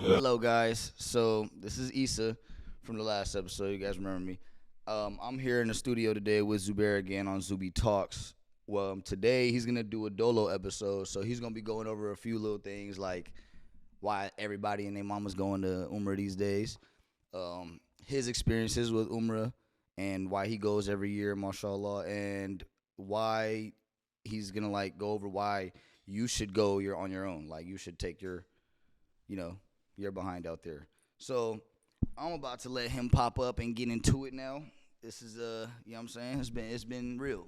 Hello, guys. So this is Issa from the last episode. You guys remember me? I'm here in the studio today with Zubair again on ZubiTalks. Well, today he's gonna do a Dolo episode, so he's gonna be going over a few little things like why everybody and their mama's going to Umrah these days, his experiences with Umrah, and why he goes every year, mashallah, and why he's gonna like go over why you should go. You're on your own. Like you should take your, you know, you're behind out there. So I'm about to let him pop up and get into it now. This is you know what I'm saying? It's been real.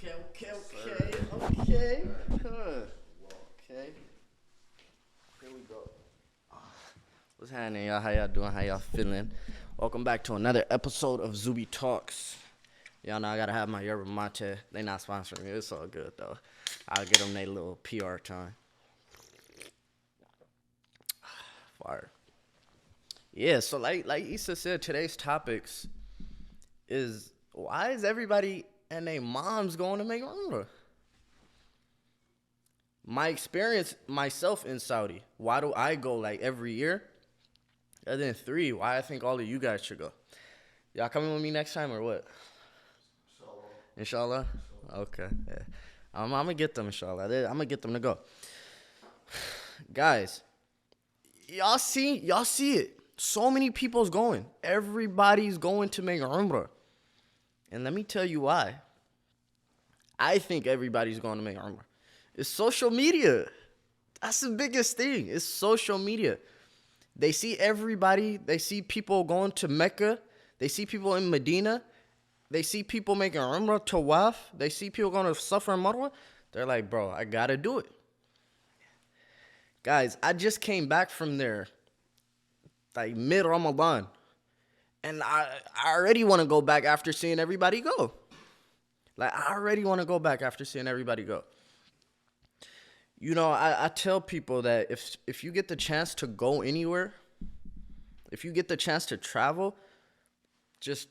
Okay. Okay. Here we go. What's happening, y'all? How y'all doing? How y'all feeling? Welcome back to another episode of ZubiTalks. Y'all know I gotta have my yerba mate. They not sponsoring me. It's all good though. I'll get them their little PR time. Fire. Yeah, so like Issa said, today's topics is why is everybody and their moms going to make Umrah? My experience myself in Saudi, why do I go like every year? And then 3, why I think all of you guys should go. Y'all coming with me next time or what? Inshallah? Okay. Yeah. I'm going to get them, inshallah. I'm going to get them to go. Guys, y'all see it. So many people's going. Everybody's going to make Umrah. And let me tell you why. I think everybody's going to make Umrah. It's social media. That's the biggest thing. It's social media. They see everybody. They see people going to Mecca. They see people in Medina. They see people making Umrah, Tawaf. They see people going to Safa and Marwa. They're like, bro, I got to do it. Guys, I just came back from there, like mid-Ramadan. And I already want to go back after seeing everybody go. Like, I already want to go back after seeing everybody go. You know, I tell people that if you get the chance to go anywhere, if you get the chance to travel, just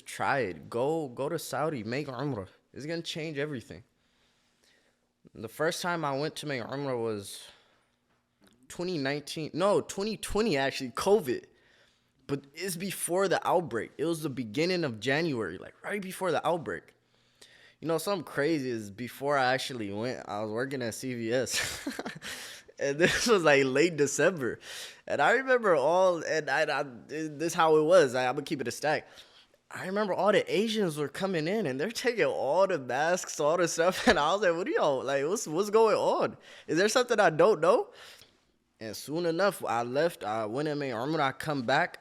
try it. Go to Saudi, make Umrah. It's going to change everything. The first time I went to make Umrah was 2020 actually, COVID. But it's before the outbreak. It was the beginning of January, like right before the outbreak. You know, something crazy is before I actually went, I was working at CVS. And this was like late December. And I remember this is how it was. I'm going to keep it a stack. I remember all the Asians were coming in and they're taking all the masks, all the stuff. And I was like, what are y'all, like, what's going on? Is there something I don't know? And soon enough, I left. I went and made Umrah. I come back.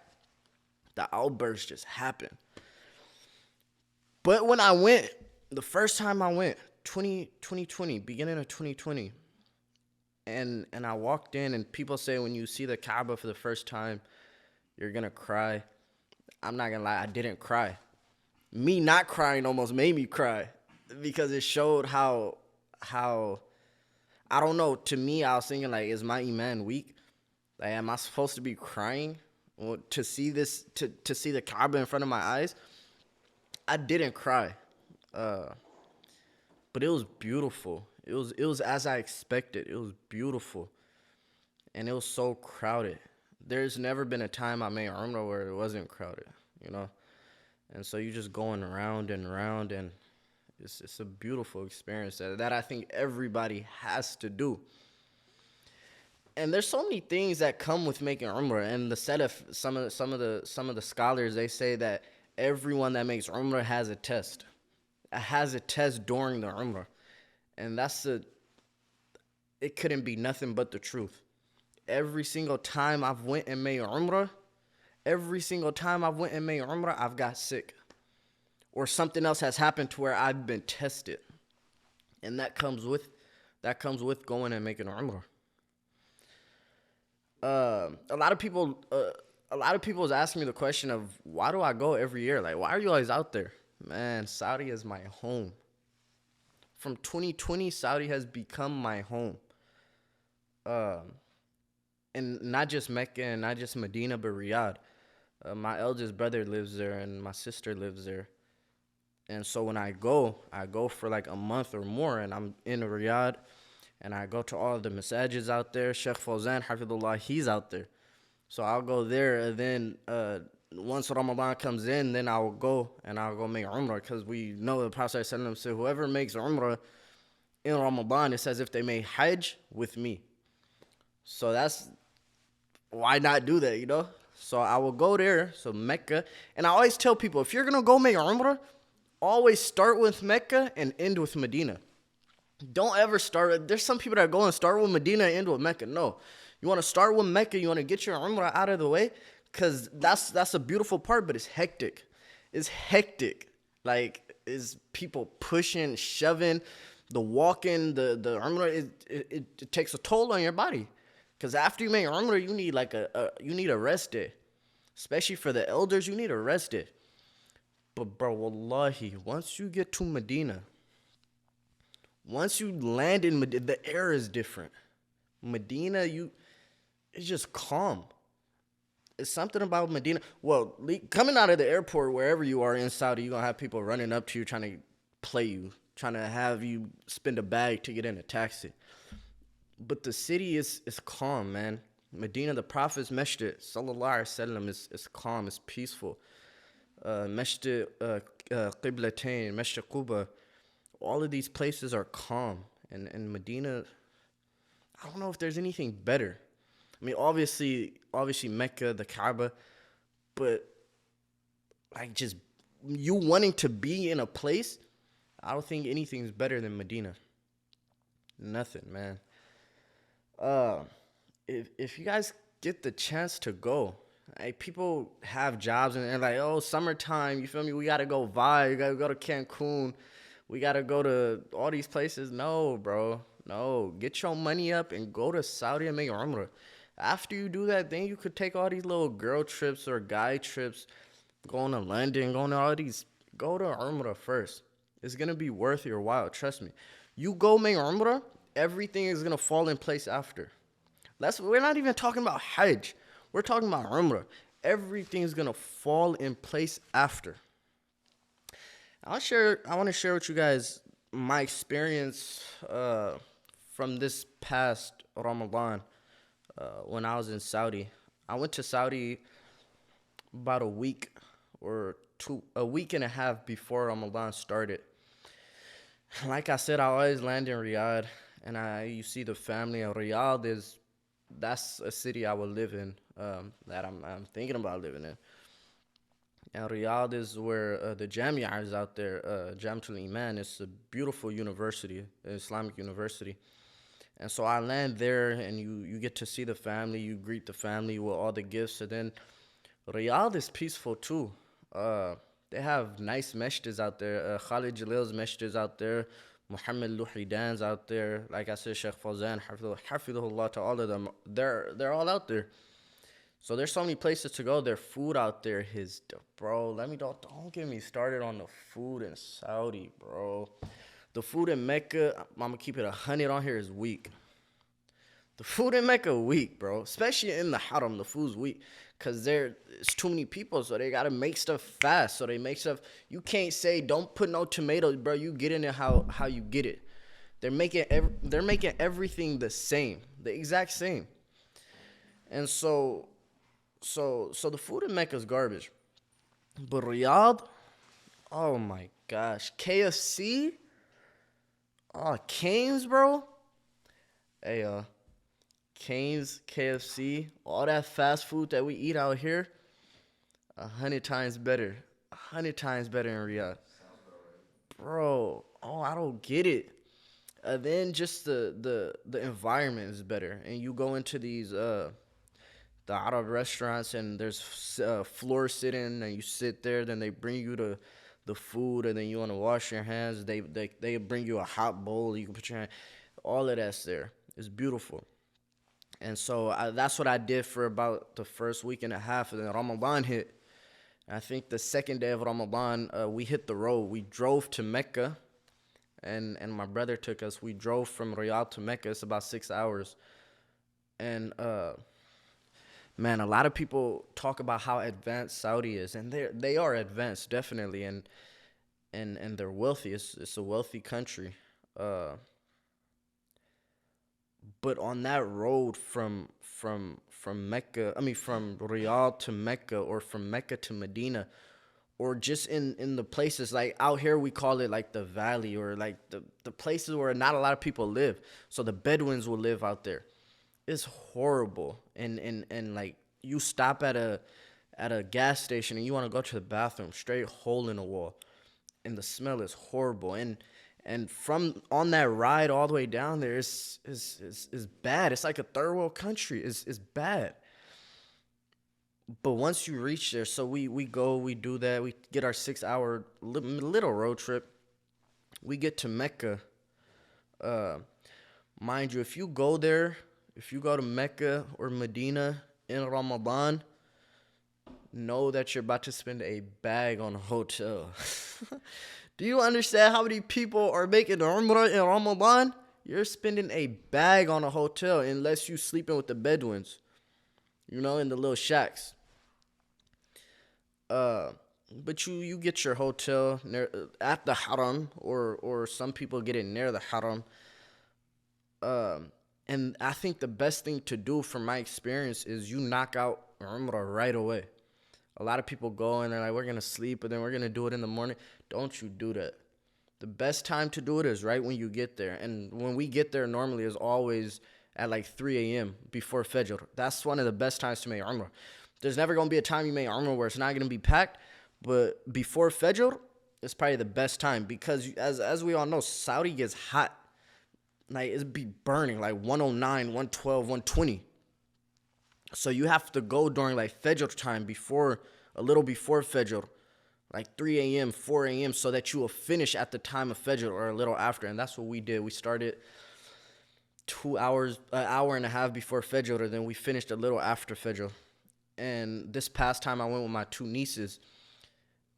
The outburst just happened. But when I went, the first time I went, 2020, beginning of 2020, and I walked in, and people say when you see the Kaaba for the first time, you're going to cry. I'm not going to lie, I didn't cry. Me not crying almost made me cry because it showed how I don't know, to me, I was thinking, like, is my iman weak? Like, am I supposed to be crying to see this, to see the Kaaba in front of my eyes? I didn't cry. But it was beautiful. It was as I expected. It was beautiful. And it was so crowded. There's never been a time I made Umrah where it wasn't crowded, you know? And so you're just going around and around, and it's a beautiful experience that I think everybody has to do. And there's so many things that come with making Umrah. And the Salaf, some of the scholars, they say that everyone that makes Umrah has a test. It has a test during the Umrah. And it couldn't be nothing but the truth. Every single time I've went and made Umrah, I've got sick. Or something else has happened to where I've been tested. And that comes with going and making Umrah. A lot of people is asking me the question of, why do I go every year? Like, why are you always out there? Man, Saudi is my home. From 2020, Saudi has become my home. And not just Mecca and not just Medina, but Riyadh. My eldest brother lives there and my sister lives there. And so when I go for like a month or more, and I'm in Riyadh, and I go to all the masajids out there. Sheikh Fawzan, Hafidullah, he's out there. So I'll go there, and then once Ramadan comes in, then I'll go and I'll go make Umrah, because we know the Prophet ﷺ said, whoever makes Umrah in Ramadan, it's as if they made Hajj with me. So that's why not do that, you know? So I will go there, so Mecca, and I always tell people, if you're gonna go make Umrah, always start with Mecca and end with Medina. Don't ever start. There's some people that go and start with Medina and end with Mecca. No, you want to start with Mecca. You want to get your Umrah out of the way, because that's a beautiful part, but it's hectic. It's hectic. Like, is people pushing, shoving, the walking, the Umrah. It takes a toll on your body, because after you make Umrah, you need like you need a rest day, especially for the elders. You need a rest day. But bro, wallahi, once you get to Medina, once you land in Medina, the air is different. Medina, it's just calm. It's something about Medina. Well, coming out of the airport, wherever you are in Saudi, you're going to have people running up to you trying to play you, trying to have you spend a bag to get in a taxi. But the city is calm, man. Medina, the Prophet's Masjid, sallallahu alaihi wasallam, is calm, it's peaceful. Masjid Qiblatain, Masjid Quba, all of these places are calm. And Medina, I don't know if there's anything better. I mean, obviously Mecca, the Kaaba, but like just you wanting to be in a place, I don't think anything's better than Medina. Nothing, man. If you guys get the chance to go, like, people have jobs and they're like, oh, summertime, you feel me? We gotta go vibe, we gotta go to Cancun, we gotta go to all these places. No, bro, no. Get your money up and go to Saudi and make Umrah. After you do that, then you could take all these little girl trips or guy trips, going to London, going to all these. Go to Umrah first. It's gonna be worth your while. Trust me. You go make Umrah, everything is gonna fall in place after. We're not even talking about Hajj. We're talking about Umrah. Everything's gonna fall in place after. I want to share with you guys my experience from this past Ramadan when I was in Saudi. I went to Saudi about a week a week and a half before Ramadan started. Like I said, I always land in Riyadh, and you see the family. And Riyadh that's a city I would live in, that I'm thinking about living in. And Riyadh is where the Jamia is out there. Jamiatul Iman. It's a beautiful university, Islamic university. And so I land there, and you get to see the family. You greet the family with all the gifts. And then Riyadh is peaceful too. They have nice masjids out there. Khalid Jalil's masjid is out there. Muhammad Luhidan's out there. Like I said, Sheikh Fawzan, Hafidullah, to all of them. They're all out there. So there's so many places to go. Their food out there is, bro. Don't get me started on the food in Saudi, bro. The food in Mecca, I'm gonna keep it 100 on here, is weak. The food in Mecca weak, bro. Especially in the Haram, the food's weak. Cause it's too many people, so they gotta make stuff fast. So they make stuff. You can't say don't put no tomatoes, bro. You get in there how you get it. They're making everything the same, the exact same. And so the food in Mecca is garbage. But Riyadh, oh my gosh, KFC, Cane's, bro. Hey, Cane's, KFC, all that fast food that we eat out here, 100 times better. 100 times better in Riyadh. Bro, I don't get it. Then just the environment is better. And you go into these the Arab restaurants, and there's floor sitting, and you sit there. Then they bring you the food, and then you want to wash your hands. They bring you a hot bowl. You can put your hand. All of that's there. It's beautiful. And so that's what I did for about the first week and a half. And then Ramadan hit. I think the second day of Ramadan, we hit the road. We drove to Mecca, and my brother took us. We drove from Riyadh to Mecca. It's about 6 hours. And man, a lot of people talk about how advanced Saudi is, and they are advanced, definitely. And and they're wealthy. It's a wealthy country. Uh, but on that road from Mecca, I mean from Riyadh to Mecca, or from Mecca to Medina, or just in the places like out here we call it like the valley, or like the places where not a lot of people live. So the Bedouins will live out there. It's horrible. And like you stop at a gas station and you want to go to the bathroom, straight hole in the wall, and the smell is horrible. And from on that ride all the way down there is bad. It's like a third world country. It's bad. But once you reach there, so we go, we do that, we get our 6 hour little road trip. We get to Mecca. Uh, Mind you, if you go there, if you go to Mecca or Medina in Ramadan, know that you're about to spend a bag on a hotel. Do you understand how many people are making Umrah in Ramadan? You're spending a bag on a hotel unless you sleeping with the Bedouins, in the little shacks. Uh, but you get your hotel near at the Haram, or some people get it near the Haram. And I think the best thing to do, from my experience, is you knock out Umrah right away. A lot of people go and they're like, we're going to sleep, but then we're going to do it in the morning. Don't you do that. The best time to do it is right when you get there. And when we get there, normally is always at like 3 a.m. before Fajr. That's one of the best times to make Umrah. There's never going to be a time you make Umrah where it's not going to be packed. But before Fajr, it's probably the best time. Because as we all know, Saudi gets hot. Like, it's be burning like 109, 112, 120. So you have to go during like Fajr time, a little before Fajr, like 3 a.m., 4 a.m., so that you will finish at the time of Fajr or a little after. And that's what we did. We started 2 hours, an hour and a half before Fajr, and then we finished a little after Fajr. And this past time I went with my two nieces,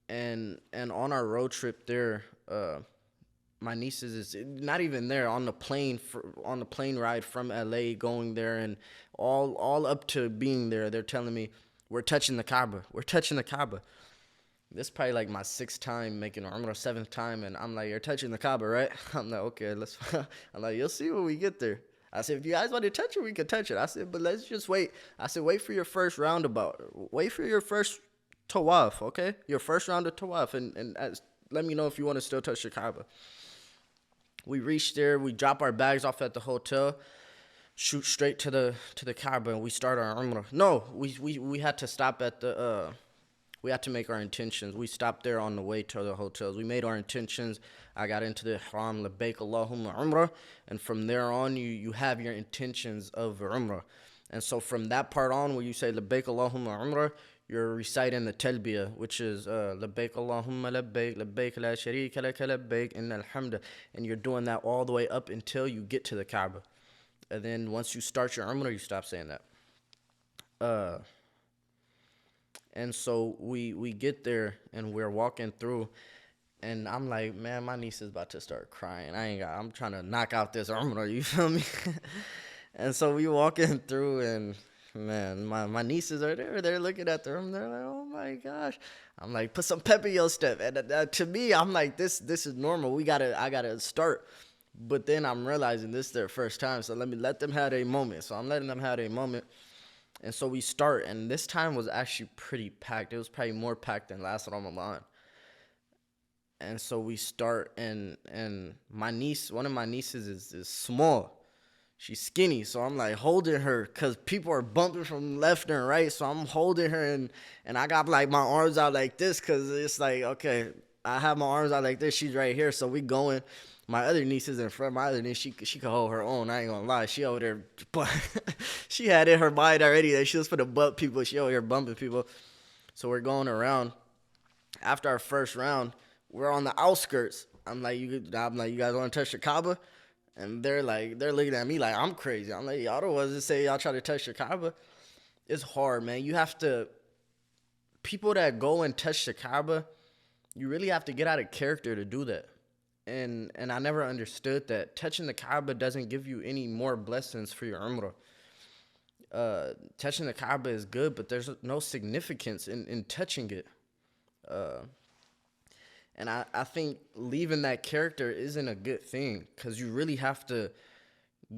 and on our road trip there, my nieces is not even there on the plane ride from LA going there, and all up to being there, they're telling me we're touching the Kaaba. We're touching the Kaaba. This is probably like my sixth time making Umrah, seventh time, and I'm like, you're touching the Kaaba, right? I'm like, okay, let's. I'm like, you'll see when we get there. I said, if you guys want to touch it, we can touch it. I said, but let's just wait. I said, wait for your first roundabout. Wait for your first tawaf, okay? Your first round of tawaf, and let me know if you want to still touch the Kaaba. We reach there, we drop our bags off at the hotel, shoot straight to the Kaaba, and we start our Umrah. No, we had to stop at we had to make our intentions. We stopped there on the way to the hotels. We made our intentions. I got into the Haram, Labbaik Allahumma Umrah, and from there on, you have your intentions of Umrah. And so from that part on, where you say Labbaik Allahumma Umrah, you're reciting the talbiyah, which is Labbaik Allahumma Labbaik, Labbaik la sharika laka Labbaik, innal hamda. And you're doing that all the way up until you get to the Kaaba. And then once you start your Umrah, you stop saying that. And so we get there and we're walking through, and I'm like, man, my niece is about to start crying. I'm trying to knock out this Umrah, you feel me? And so we walking through, and man, my nieces are there. They're looking at the room. They're like, oh my gosh. I'm like, put some pep in your step. And to me, I'm like, this is normal. I gotta start. But then I'm realizing this is their first time, so let them have a moment. So I'm letting them have a moment. And so we start, and this time was actually pretty packed. It was probably more packed than last Ramadan. And so we start, and my niece, one of my nieces is small. She's skinny, so I'm like holding her because people are bumping from left and right. So I'm holding her, and I got like my arms out like this because it's like, okay, I have my arms out like this. She's right here, so we going. My other niece is in front. My other niece, she could hold her own. I ain't gonna lie. She over there, but she had in her mind already that she was for the bump people. She over here bumping people. So we're going around. After our first round, we're on the outskirts. I'm like, you guys want to touch the Kaaba? And they're looking at me like I'm crazy. I'm like, y'all don't want to say y'all try to touch the Kaaba. It's hard, man. You have to, people that go and touch the Kaaba, you really have to get out of character to do that. And I never understood that touching the Kaaba doesn't give you any more blessings for your Umrah. Touching the Kaaba is good, but there's no significance in touching it. And I think leaving that character isn't a good thing, because you really have to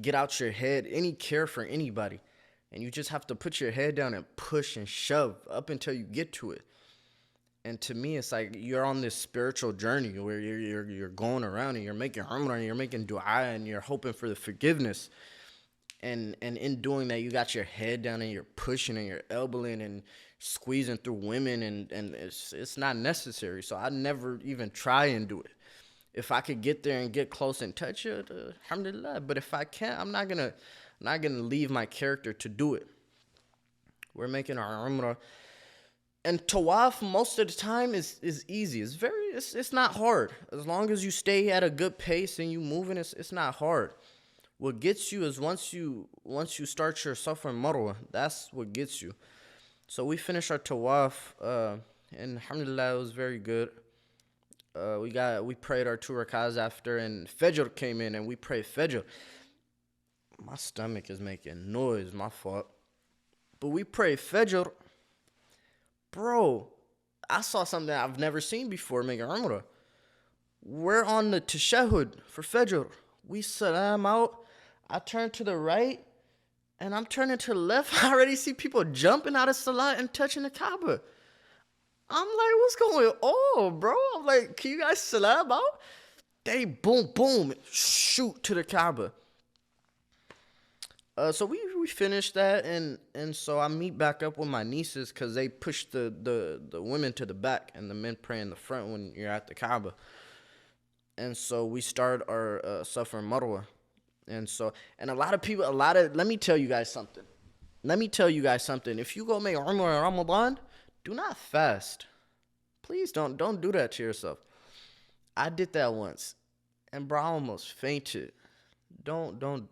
get out your head any care for anybody. And you just have to put your head down and push and shove up until you get to it. And to me, it's like you're on this spiritual journey where you're going around and you're making Umrah and you're making dua and you're hoping for the forgiveness. And in doing that, you got your head down and you're pushing and you're elbowing and squeezing through women, and it's not necessary. So I never even try and do it. If I could get there and get close and touch it, alhamdulillah. But if I can't, I'm not gonna leave my character to do it. We're making our Umrah. And tawaf most of the time is easy. It's not hard. As long as you stay at a good pace and you moving, it's not hard. What gets you is once you start your Safa and Marwa, that's what gets you. So we finished our tawaf, and alhamdulillah, it was very good. We prayed our 2 rakahs after, and Fajr came in, and we prayed Fajr. My stomach is making noise, my fault. But we prayed Fajr. Bro, I saw something I've never seen before making Umrah. We're on the tashahhud for Fajr. We salam out. I turn to the right, and I'm turning to the left. I already see people jumping out of salat and touching the Kaaba. I'm like, what's going on, bro? I'm like, can you guys salam out? They boom, boom, shoot to the Kaaba. So we finished that, and so I meet back up with my nieces because they push the women to the back and the men pray in the front when you're at the Kaaba. And so we start our Safa and Marwa. And a lot of people, let me tell you guys something. If you go make Umrah in Ramadan, do not fast. Please don't do that to yourself. I did that once, and bro, I almost fainted. Don't do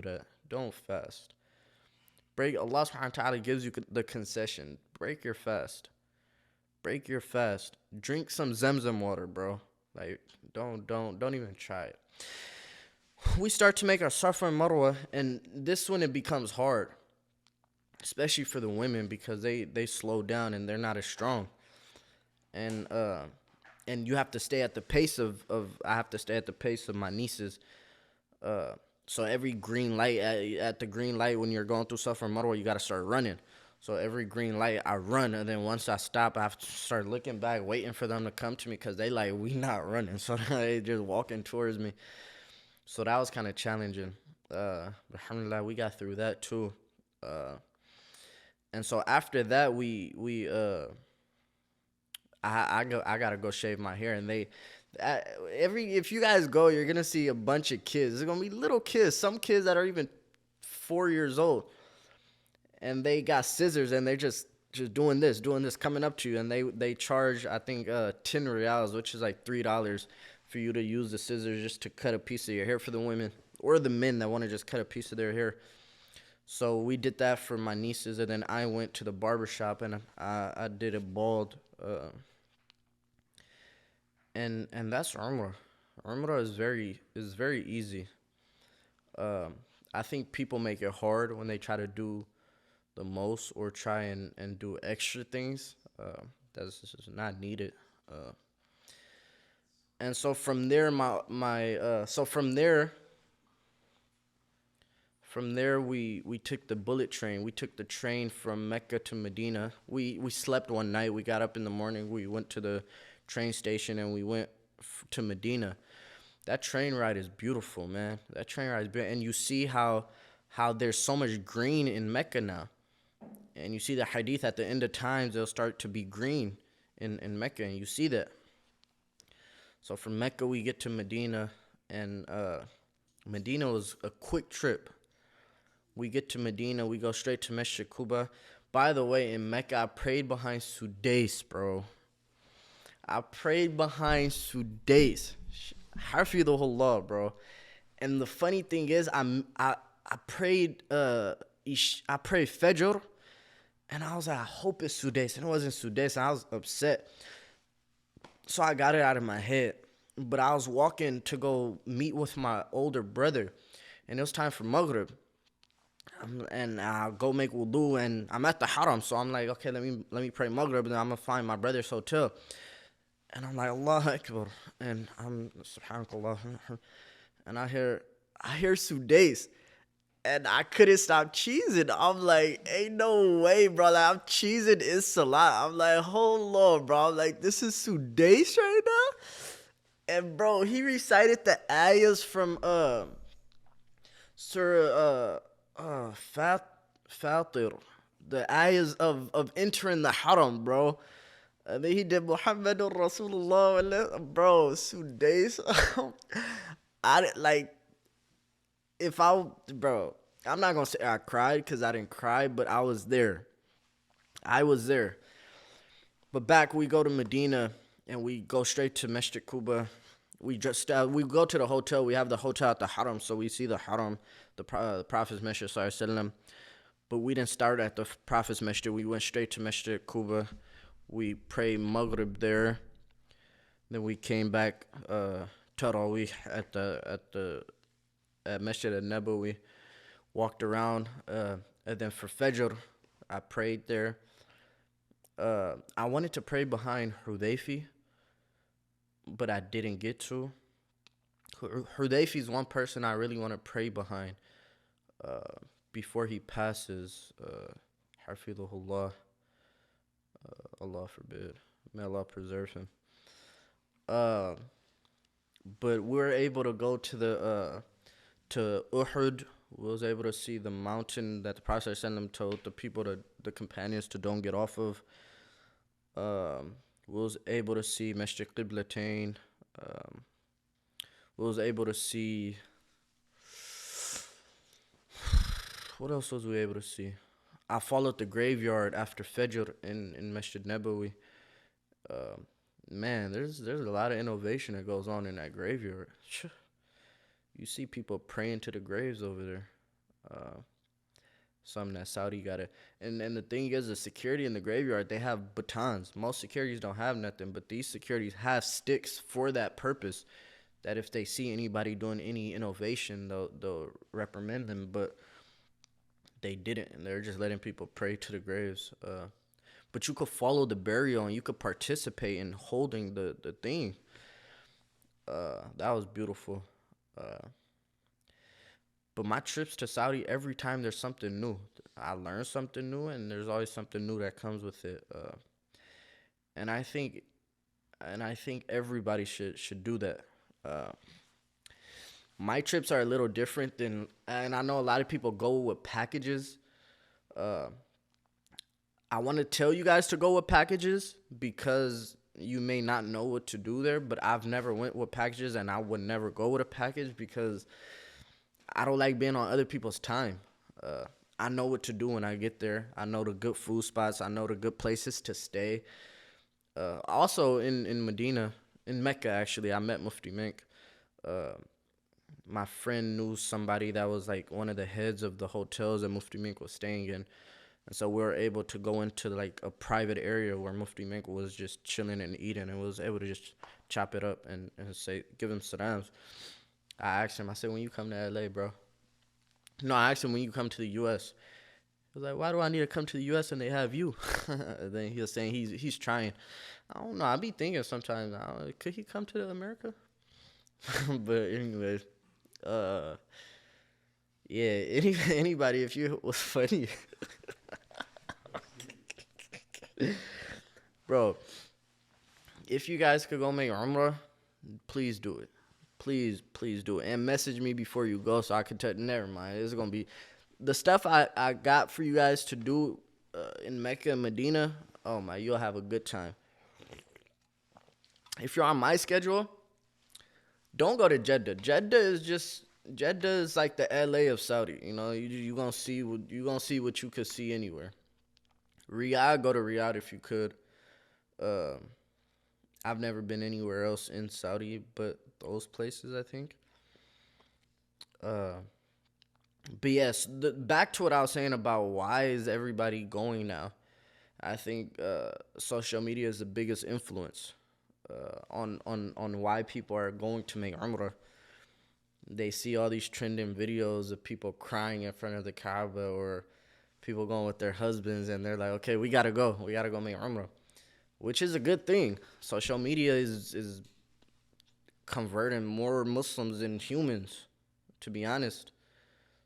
that. Don't fast. Allah subhanahu wa ta'ala gives you the concession. Break your fast. Drink some Zamzam water, bro. Like, don't even try it. We start to make our Safa and Marwa, and this one it becomes hard, especially for the women, because they slow down and they're not as strong. And you have to stay at the pace of I have to stay at the pace of my nieces. So every green light, at the green light when you're going through Safa and Marwa, you got to start running. So every green light, I run, and then once I stop, I have to start looking back, waiting for them to come to me, because they like, we not running. So they just walking towards me. So that was kind of challenging. Alhamdulillah, we got through that too. And so after that, I gotta go shave my hair, and if you guys go, you're gonna see a bunch of kids. There's gonna be little kids, some kids that are even 4 years old, and they got scissors, and they're just doing this, coming up to you, and they charge, I think, 10 riyals, which is like $3 for you to use the scissors just to cut a piece of your hair for the women or the men that want to just cut a piece of their hair. So we did that for my nieces, and then I went to the barber shop, and I did it bald. And that's Umrah. Umrah is very easy. I think people make it hard when they try to do the most or try and do extra things. That's just not needed. And so from there, from there we took the bullet train. We took the train from Mecca to Medina. We slept one night. We got up in the morning. We went to the train station, and we went to Medina. That train ride is beautiful, man. And you see how there's so much green in Mecca now. And you see the hadith at the end of times, they'll start to be green in Mecca, and you see that. So from Mecca, we get to Medina, and Medina was a quick trip. We get to Medina, we go straight to Masjid Quba. By the way, in Mecca, I prayed behind Sudais, bro. Hafidhullah, bro. And the funny thing is, I prayed Fajr, and I was like, I hope it's Sudais. And it wasn't Sudais, and I was upset. So I got it out of my head. But I was walking to go meet with my older brother, and it was time for Maghrib. And I'll go make wudu, and I'm at the haram, so I'm like, okay, let me pray Maghrib, and then I'm going to find my brother's hotel. And I'm like, Allah Akbar. And I'm, subhanakallah. And I hear Sudais. And I couldn't stop cheesing. I'm like, ain't no way, bro. Like, I'm cheesing in Salah. I'm like, hold on, bro. I'm like, this is Sudais right now? And bro, he recited the ayahs from Surah Fatir. The ayahs of entering the haram, bro. And then he did Muhammadur Rasulullah, bro, Sudais. I didn't like if I, bro, I'm not gonna say I cried because I didn't cry, but I was there. I was there. But back we go to Medina and we go straight to Masjid Kuba. We go to the hotel. We have the hotel at the Haram, so we see the Haram, the Prophet's Masjid Sallallahu. But we didn't start at the Prophet's Masjid. We went straight to Masjid Kuba. We prayed Maghrib there. Then we came back Tarawih at Masjid al-Nabawi. Walked around, and then for Fajr, I prayed there. I wanted to pray behind Hudayfi, but I didn't get to. Hudayfi is one person I really want to pray behind before he passes. Hafidhullah, Allah forbid. May Allah preserve him. But we were able to go to Uhud. We was able to see the mountain that the Prophet told the people, the companions, to don't get off of. We was able to see Masjid Qiblatain. We was able to see. What else was we able to see? I followed the graveyard after Fajr in Masjid Nabawi. Man, there's a lot of innovation that goes on in that graveyard. You see people praying to the graves over there. Something that Saudi got it. And the thing is, the security in the graveyard, they have batons. Most securities don't have nothing, but these securities have sticks for that purpose. That if they see anybody doing any innovation, they'll reprimand them. But they didn't, and they're just letting people pray to the graves. But you could follow the burial and you could participate in holding the thing. That was beautiful. But my trips to Saudi, every time there's something new. I learn something new, and there's always something new that comes with it. And I think everybody should do that. My trips are a little different and I know a lot of people go with packages. I want to tell you guys to go with packages because you may not know what to do there, but I've never went with packages, and I would never go with a package because I don't like being on other people's time. I know what to do when I get there. I know the good food spots. I know the good places to stay. Also in Medina, in Mecca, actually, I met Mufti Mink. My friend knew somebody that was like one of the heads of the hotels that Mufti Mink was staying in. And so we were able to go into like a private area where Mufti Mink was just chilling and eating, and was able to just chop it up and say, give him salams. I asked him, I said, when you come to LA, bro? No, I asked him, when you come to the US? He was like, why do I need to come to the US and they have you? And then he was saying he's trying. I don't know. I be thinking sometimes, could he come to America? But anyways, yeah, anybody, if you was funny. Bro, if you guys could go make Umrah, please do it. Please do it. And message me before you go so I can tell. Never mind. It's going to be the stuff I got for you guys to do in Mecca and Medina. Oh, my, you'll have a good time. If you're on my schedule, don't go to Jeddah. Jeddah is like the LA of Saudi. You know, you gonna see what you could see anywhere. Riyadh, go to Riyadh if you could. I've never been anywhere else in Saudi but those places, I think. But yes, back to what I was saying about why is everybody going now. I think social media is the biggest influence on why people are going to make Umrah. They see all these trending videos of people crying in front of the Kaaba, or people going with their husbands, and they're like, okay, we gotta go make Umrah. which is a good thing. Social media is converting more Muslims than humans, to be honest.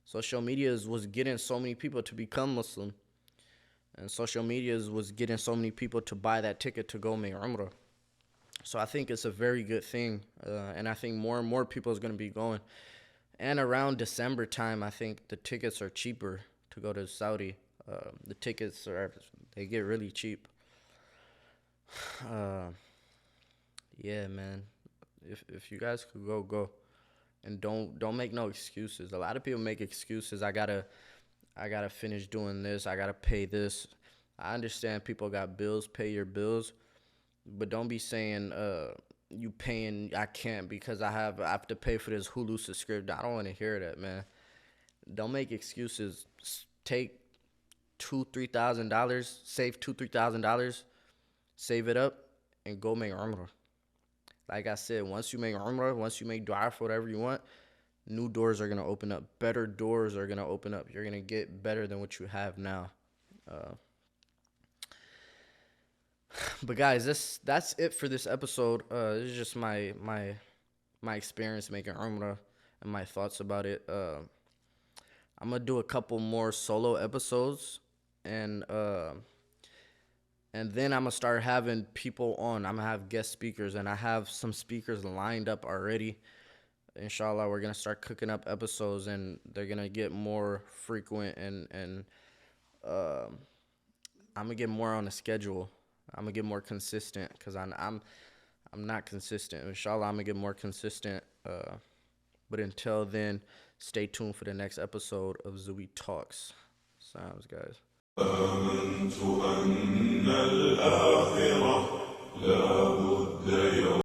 Social media was getting so many people to become Muslim, and social media was getting so many people to buy that ticket to go make Umrah. So I think it's a very good thing, and I think more and more people is going to be going. And around December time, I think the tickets are cheaper to go to Saudi. The tickets they get really cheap. Uh, yeah, man. If you guys could go, go, and don't make no excuses. A lot of people make excuses. I gotta finish doing this. I gotta pay this. I understand people got bills. Pay your bills, but don't be saying you paying. I can't because I have to pay for this Hulu subscription. I don't want to hear that, man. Don't make excuses. Take $2,000-$3,000. Save $2,000-$3,000. Save it up and go make Umrah. Like I said, once you make Umrah, once you make dua for whatever you want, new doors are gonna open up. Better doors are gonna open up. You're gonna get better than what you have now. Uh, but guys, that's it for this episode. This is just my experience making Umrah and my thoughts about it. I'm gonna do a couple more solo episodes, and then I'm gonna start having people on. I'm gonna have guest speakers, and I have some speakers lined up already. Inshallah, we're gonna start cooking up episodes, and they're gonna get more frequent, and I'm gonna get more on the schedule. I'm gonna get more consistent because I'm not consistent. Inshallah, I'm gonna get more consistent. But until then, stay tuned for the next episode of ZubiTalks. Sounds, guys. آمنت أن الآخرة لا بد